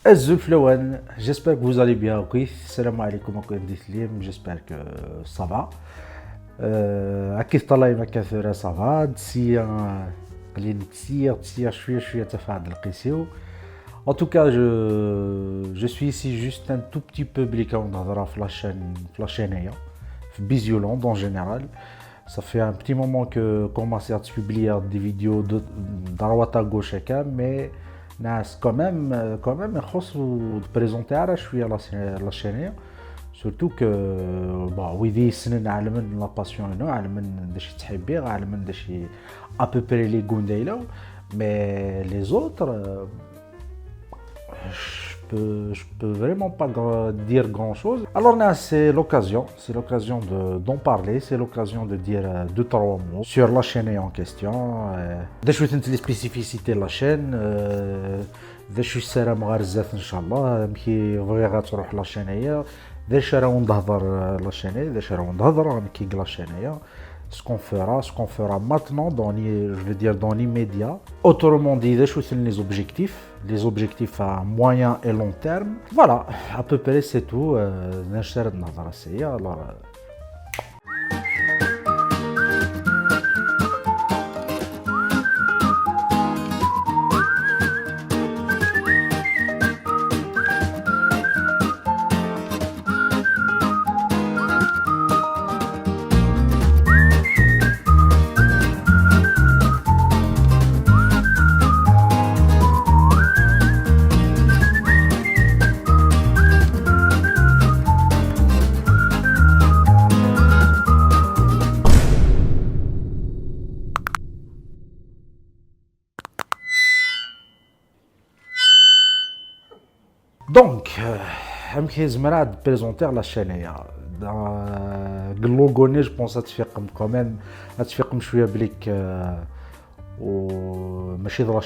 Azul j'espère que vous allez bien. Oui, salam alaikum j'espère que ça va. أكيد طلعي ما كثر ça va. تسيا قليل تسيا شوية تفاعل القيسيو. En tout cas, je suis ici juste un tout petit peu bliqué on في la chaîne في Bisioland en général. Ça fait un petit moment que commence à publier des vidéos de droite à gauche mais ناس quand même يخصوا présenter على شويه لا chaîne surtout que bon ويدي السنين على من لا باسيون على من داش تحبي على من داش à peu près les goûts دايلو mais les autres je peux vraiment pas dire grand chose. Alors là, c'est l'occasion d'en parler, c'est l'occasion de dire deux trois mots sur la chaîne en question. Des choses les spécificités de la chaîne, des choses سلام غير الزاف ان شاء الله كي بغيغا تروح لا chaîne هي داش راهو نهضر لا chaîne داش راهو نهضر كي لا chaîne هي ce qu'on fera maintenant je veux dire dans l'immédiat. Autrement dit, les objectifs à moyen et long terme. Voilà, à peu près c'est tout. Alors, donc, j'aimerais présenter la chaîne. Je pense que tu quand même, tu شوية بليك وماشي لا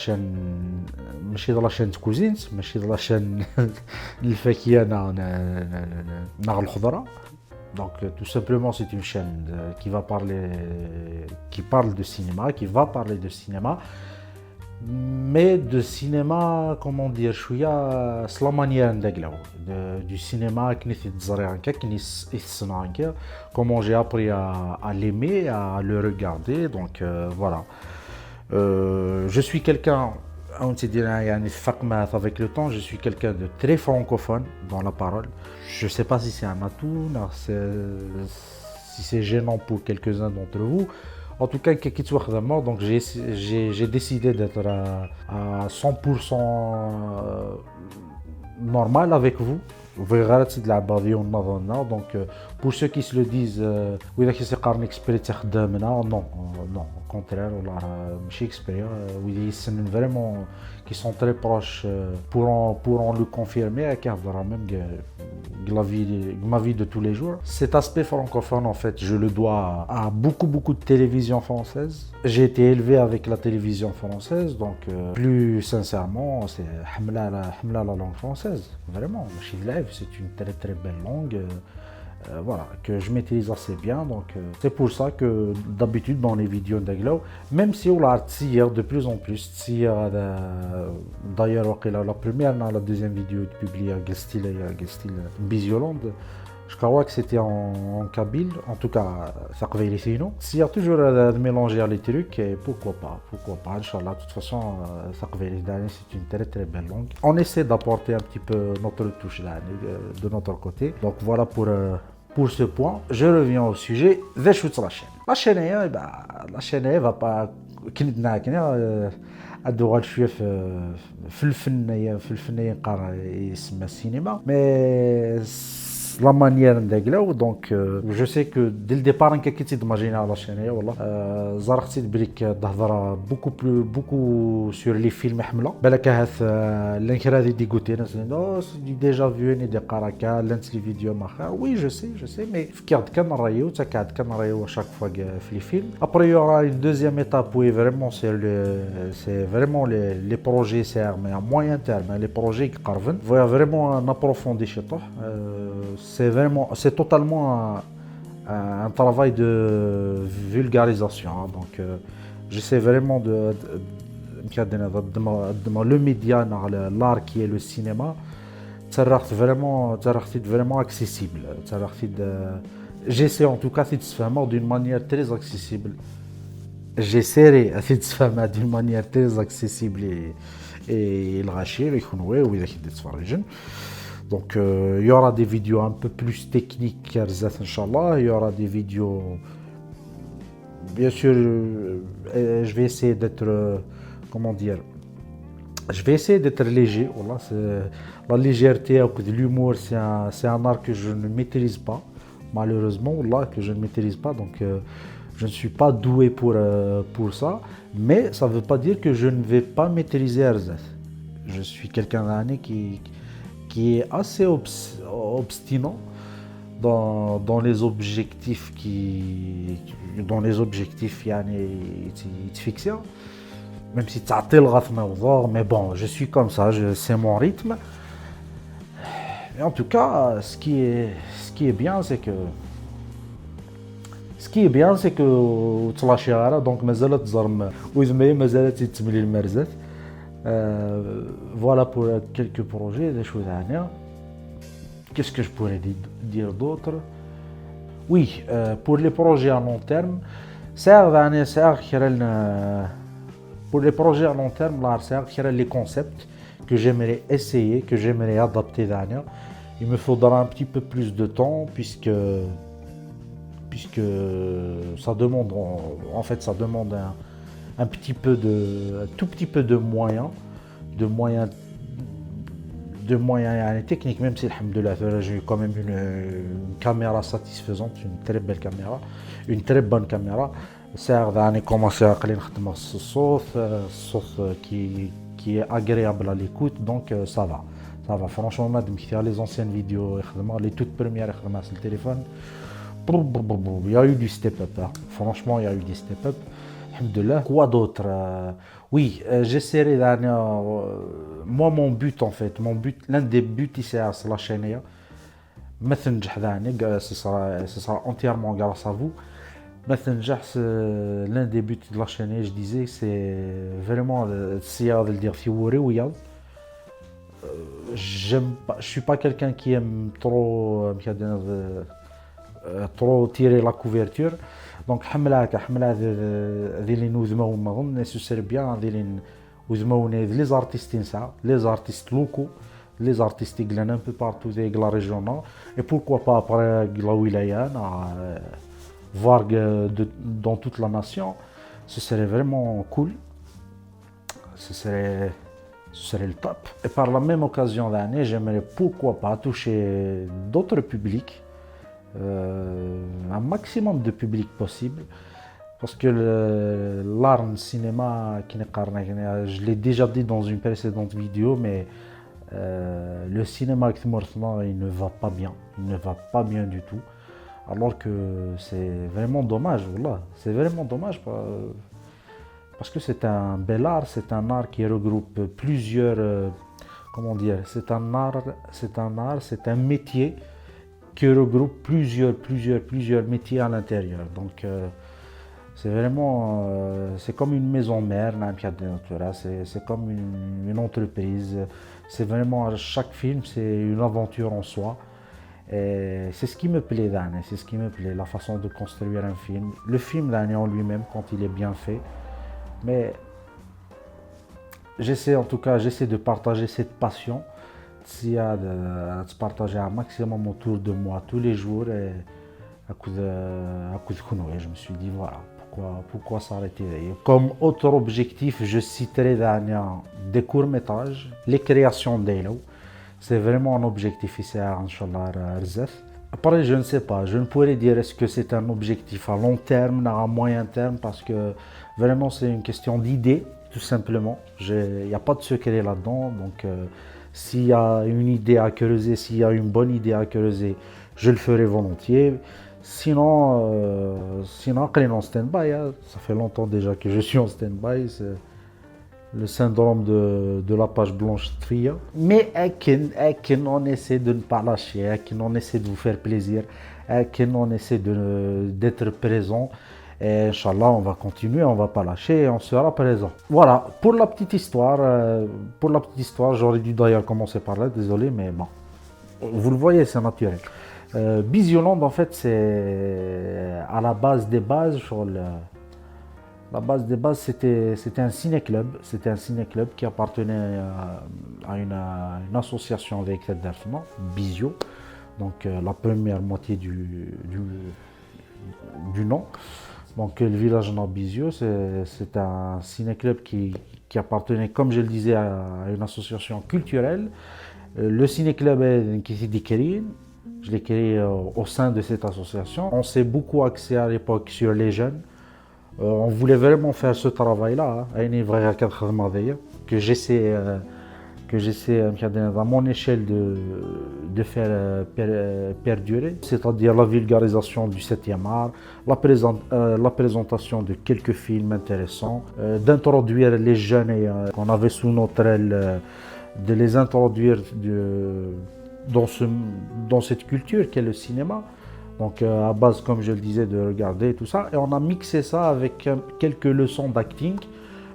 شين كوزينت ماشي لا شين الفاكهة ناغ الخضرة. Donc tout simplement c'est une chaîne qui parle de cinéma, qui va parler de cinéma. Mais de cinéma, comment dire, c'est la manière du cinéma comment j'ai appris à l'aimer, à le regarder, donc voilà. Je suis quelqu'un, avec le temps, je suis quelqu'un de très francophone dans la parole. Je ne sais pas si c'est un atout, si c'est gênant pour quelques-uns d'entre vous. En tout cas, donc j'ai décidé d'être à 100% normal avec vous. Donc pour ceux qui se le disent, non, non, au contraire, vraiment qui sont très proches pourront le confirmer, car même ma vie de tous les jours. Cet aspect francophone, en fait, je le dois à beaucoup de télévision française. J'ai été élevé avec la télévision française, donc plus sincèrement, c'est Hamla la langue française. Vraiment, c'est une très belle langue. Voilà, que je maîtrise assez bien, donc c'est pour ça que d'habitude dans les vidéos d'Aglo, même si on l'a tiré de plus en plus, d'ailleurs la première, la deuxième vidéo publiée à Gestil Bisioland, je crois que c'était en kabyle, en tout cas, ça s'il y a toujours de mélanger les trucs, et pourquoi pas, Inch'Allah, de toute façon, c'est une très belle langue. On essaie d'apporter un petit peu notre touche là, de notre côté, donc voilà pour ce point. Je reviens au sujet, la chaîne. La chaîne va pas, الدغال شويه في الفن ينقر يسمى السينما مي la manière d'aglo donc je sais que dès le départ انك كنتي تماجينا على الشانيه والله زرختي بريك تهضر beaucoup sur les films حمله بالك هاث الانكرادي دي قوتي نو ديجا فيوني دي قراكا لانت لي فيديو ماخر وي جو سي مي فكرت كنرايو تاكاد كنرايو شاك فوا في لي فيلم après il y aura une deuxième étape où vraiment c'est vraiment les projets mais à moyen terme les projets qui قربن va vraiment un approfondi chez toi. C'est totalement un travail de vulgarisation. Donc, j'essaie vraiment de le média, l'art qui est le cinéma, vraiment accessible. J'essaie en tout cas de se faire d'une manière très accessible. J'essaierai de se faire d'une manière très accessible et الغاشي يكون واعر وإذا كنت تتفرجن. Donc il y aura des vidéos un peu plus techniques Inch'Allah. Il y aura des vidéos, bien sûr, je vais essayer d'être, comment dire, je vais essayer d'être léger. Voilà, la légèreté ou l'humour, c'est un art que je ne maîtrise pas, malheureusement, voilà, que je ne maîtrise pas. Donc je ne suis pas doué pour ça, mais ça ne veut pas dire que je ne vais pas maîtriser Arzat. Je suis quelqu'un d'année qui est assez obstinant dans les objectifs يعني يتفيكسيا. Même si تعطي الغث موضوع, mais bon, je suis comme ça, c'est mon rythme. Et en tout cas, ce qui est bien, c'est que تلاشي غارة, donc مازالت تزرم وذمي مازالت يتملي المرزات. Voilà pour quelques projets, des choses à dire. Qu'est-ce que je pourrais dire d'autre? Oui, pour les projets à long terme, pour les projets à long terme, les concepts que j'aimerais essayer, que j'aimerais adapter d'année. Il me faudra un petit peu plus de temps puisque ça demande, en fait, ça demande un tout petit peu de moyens techniques, même si alhamdoulilah j'ai quand même une caméra satisfaisante, une très belle caméra, une très bonne caméra. Ça a commencé à نخدم الصوت qui est agréable à l'écoute, donc ça va. Franchement, les anciennes vidéos, les toutes premières sur le téléphone, il y a eu du step-up. Franchement, il y a eu du step-up. Alhamdoulilah. Quoi d'autre? Oui, j'essaierai moi, mon but, l'un des buts ici à la chaîne, ce sera entièrement grâce à vous. L'un des buts de la chaîne, je disais, c'est vraiment de dire je suis pas quelqu'un qui aime trop tirer la couverture. Donc حملة اللي نوزمو ما ظن nécessaire bien les artistes locaux, les artistes un peu partout de la région, et pourquoi pas après la wilaya, voir dans toute la nation. Ce serait vraiment cool, ce serait le top. Et par la même occasion d'année, j'aimerais pourquoi pas toucher d'autres publics, un maximum de public possible, parce que l'art le cinéma, je l'ai déjà dit dans une précédente vidéo, mais le cinéma il ne va pas bien du tout, alors que c'est vraiment dommage. Voilà, c'est vraiment dommage parce que c'est un bel art, c'est un art qui regroupe plusieurs, comment dire, c'est un métier qui regroupe plusieurs métiers à l'intérieur. Donc c'est vraiment, c'est comme une maison mère, c'est comme une entreprise. C'est vraiment, chaque film, c'est une aventure en soi. Et c'est ce qui me plaît la façon de construire un film. Le film en lui-même, quand il est bien fait. Mais j'essaie de partager cette passion. De partager un maximum autour de moi tous les jours, et je me suis dit voilà, pourquoi s'arrêter. Comme autre objectif, je citerai des courts-métrages, les créations d'Elo. C'est vraiment un objectif ici à Inch'Allah Rzef. Après, je ne sais pas, je ne pourrais dire est-ce que c'est un objectif à long terme, à moyen terme, parce que vraiment c'est une question d'idée, tout simplement. Il n'y a pas de secret là-dedans, donc s'il y a une idée à creuser, s'il y a une bonne idée à creuser, je le ferai volontiers. Sinon, en stand-by, ça fait longtemps déjà que je suis en stand-by, c'est le syndrome de la page blanche tria. Mais on essaie de ne pas lâcher, on essaie de vous faire plaisir, on essaie d'être présent. Et Inch'Allah, on va continuer, on va pas lâcher et on sera présent. Voilà, pour la petite histoire, j'aurais dû d'ailleurs commencer par là, désolé, mais bon. Vous le voyez, c'est naturel. Bisioland, en fait, c'est à la base des bases, la base des bases, c'était un ciné-club. C'était un ciné-club qui appartenait à une association avec Ted Derfman, Bisio. Donc la première moitié du nom. Donc le village Nabizio, c'est un ciné-club qui appartenait, comme je le disais, à une association culturelle. Le ciné-club qui s'est créé, je l'ai créé au sein de cette association. On s'est beaucoup axé à l'époque sur les jeunes. On voulait vraiment faire ce travail-là, que j'essaie à mon échelle de faire perdurer, c'est-à-dire la vulgarisation du 7e art, la présentation de quelques films intéressants, d'introduire les jeunes qu'on avait sous notre aile, de les introduire dans cette culture qu'est le cinéma. Donc à base, comme je le disais, de regarder tout ça. Et on a mixé ça avec quelques leçons d'acting,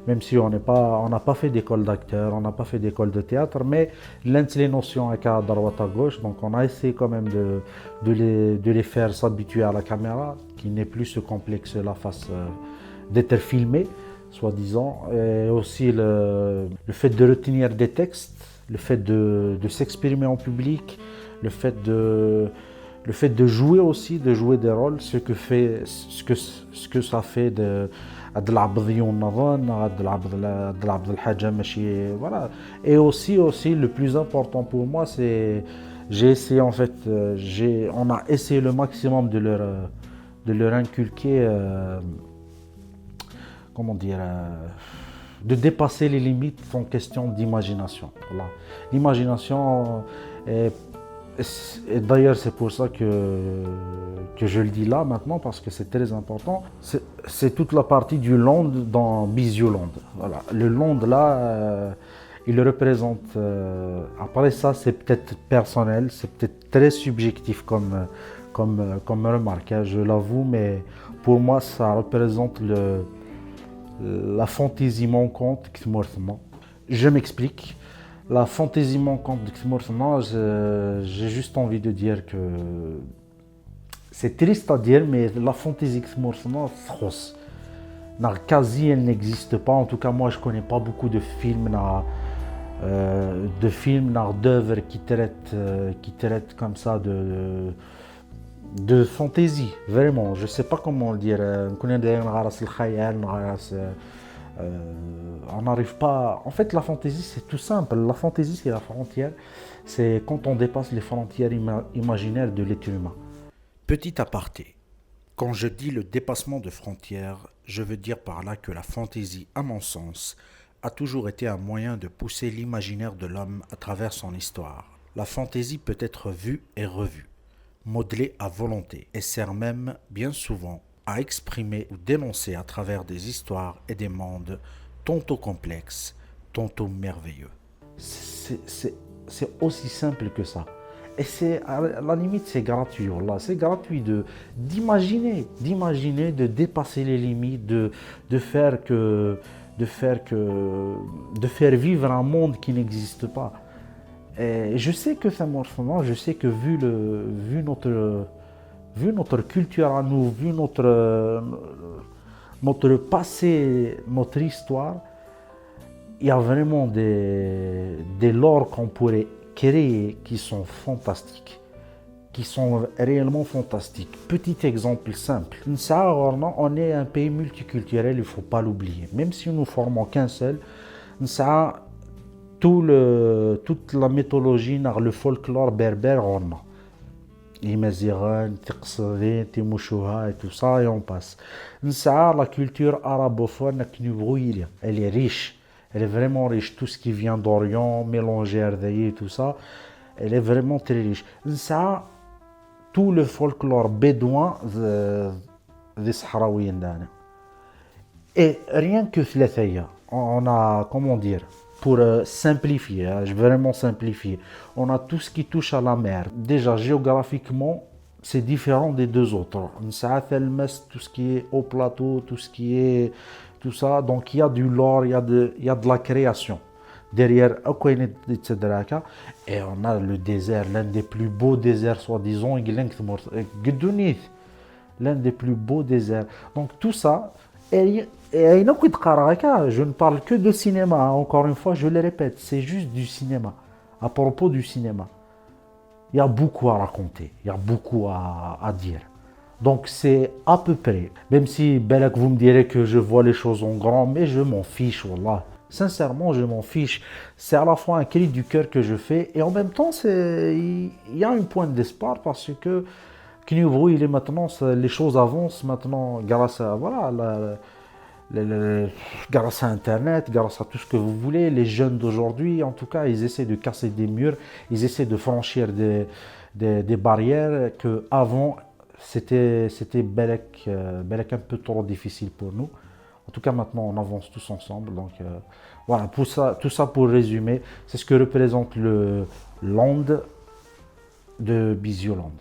même si on n'a pas fait d'école d'acteur, on n'a pas fait d'école de théâtre, mais les notions à droite à gauche, donc on a essayé quand même de les faire s'habituer à la caméra, qui n'est plus ce complexe-là face d'être filmé, soi-disant. Et aussi le fait de retenir des textes, le fait de s'exprimer en public, le fait de jouer aussi, de jouer des rôles, ce que ça fait de voilà. Et aussi le plus important pour moi, c'est j'ai essayé en fait on a essayé le maximum de leur inculquer comment dire de dépasser les limites en question d'imagination. Voilà. L'imagination et d'ailleurs, c'est pour ça que je le dis là maintenant, parce que c'est très important. C'est toute la partie du land dans Bisioland. Voilà. Le land là, il représente. Après ça, c'est peut-être personnel, c'est peut-être très subjectif comme remarque, hein, je l'avoue, mais pour moi, ça représente la fantaisie manquante qui je m'explique. La fantaisie manquante de Kthmourthna, j'ai juste envie de dire que c'est triste à dire, mais la fantaisie Kthmourthna, quasi elle n'existe pas. En tout cas, moi je connais pas beaucoup de films, d'œuvres qui traitent comme ça de fantaisie, vraiment. Je sais pas comment le dire. On n'arrive pas. En fait, la fantaisie, c'est tout simple. La fantaisie, c'est la frontière. C'est quand on dépasse les frontières imaginaires de l'être humain. Petit aparté. Quand je dis le dépassement de frontières, je veux dire par là que la fantaisie, à mon sens, a toujours été un moyen de pousser l'imaginaire de l'homme à travers son histoire. La fantaisie peut être vue et revue, modelée à volonté, et sert même, bien souvent, à exprimer ou dénoncer à travers des histoires et des mondes tantôt complexes, tantôt merveilleux. C'est aussi simple que ça. Et à la limite, c'est gratuit. Là. C'est gratuit d'imaginer, de dépasser les limites, de faire vivre un monde qui n'existe pas. Et je sais que c'est morceau, je sais que vu notre culture à nous, vu notre passé, notre histoire, il y a vraiment des lores qu'on pourrait créer qui sont fantastiques, qui sont réellement fantastiques. Petit exemple simple, on est un pays multiculturel, il ne faut pas l'oublier. Même si nous ne formons qu'un seul, toute la mythologie, le folklore berbère, on a. Les Maziran, Tiqsavin, Timouchouha et tout ça, et on passe. La culture arabophone, elle est riche. Elle est vraiment riche. Tout ce qui vient d'Orient, mélangé à et tout ça, elle est vraiment très riche. Tout le folklore bédouin des Sahraouiens. Et rien que Thalathaïa, on a, comment dire, pour simplifier, je vais vraiment simplifier, on a tout ce qui touche à la mer. Déjà, géographiquement, c'est différent des deux autres. Tout ce qui est au plateau, tout ce qui est tout ça, donc il y a du lore, il y a de la création. Derrière Akwainet Tsedraka, et on a le désert, l'un des plus beaux déserts, soi-disant, l'un des plus beaux déserts. Donc tout ça, et je ne parle que de cinéma, encore une fois, je le répète, c'est juste du cinéma. À propos du cinéma, il y a beaucoup à raconter, il y a beaucoup à dire. Donc c'est à peu près, même si Belak vous me direz que je vois les choses en grand, mais je m'en fiche, wallah. Sincèrement, je m'en fiche. C'est à la fois un cri du cœur que je fais et en même temps, il y a un point d'espoir parce que Kniubro, il est maintenant, les choses avancent maintenant grâce à, voilà, grâce à Internet, grâce à tout ce que vous voulez. Les jeunes d'aujourd'hui, en tout cas, ils essaient de casser des murs, ils essaient de franchir des barrières que avant c'était Belek un peu trop difficile pour nous. En tout cas, maintenant, on avance tous ensemble. Donc, voilà, tout ça pour résumer, c'est ce que représente le land de Bisioland.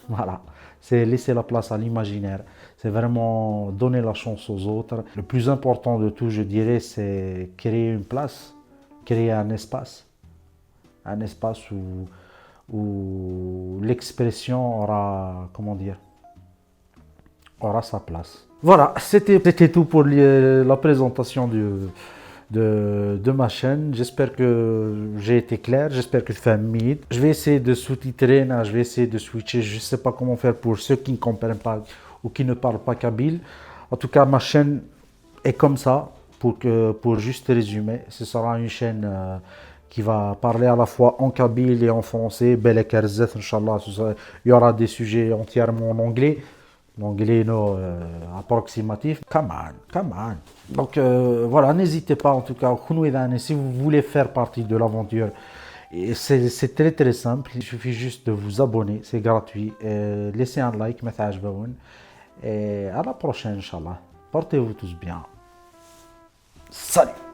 Voilà, c'est laisser la place à l'imaginaire. C'est vraiment donner la chance aux autres. Le plus important de tout, je dirais, c'est créer une place, créer un espace où l'expression aura, comment dire, aura sa place. Voilà, c'était tout pour la présentation de ma chaîne. J'espère que j'ai été clair, j'espère que je fais un minute. Je vais essayer de sous-titrer, je vais essayer de switcher. Je ne sais pas comment faire pour ceux qui ne comprennent pas ou qui ne parlent pas kabyle. En tout cas, ma chaîne est comme ça, pour juste résumer. Ce sera une chaîne qui va parler à la fois en kabyle et en français. Belek Erzet, Inch'Allah. Il y aura des sujets entièrement en anglais. L'anglais approximatif. Come on. Donc voilà, n'hésitez pas en tout cas, si vous voulez faire partie de l'aventure. C'est très très simple, il suffit juste de vous abonner, c'est gratuit. Laissez un like, et à la prochaine, Inch'Allah. Portez-vous tous bien. Salut!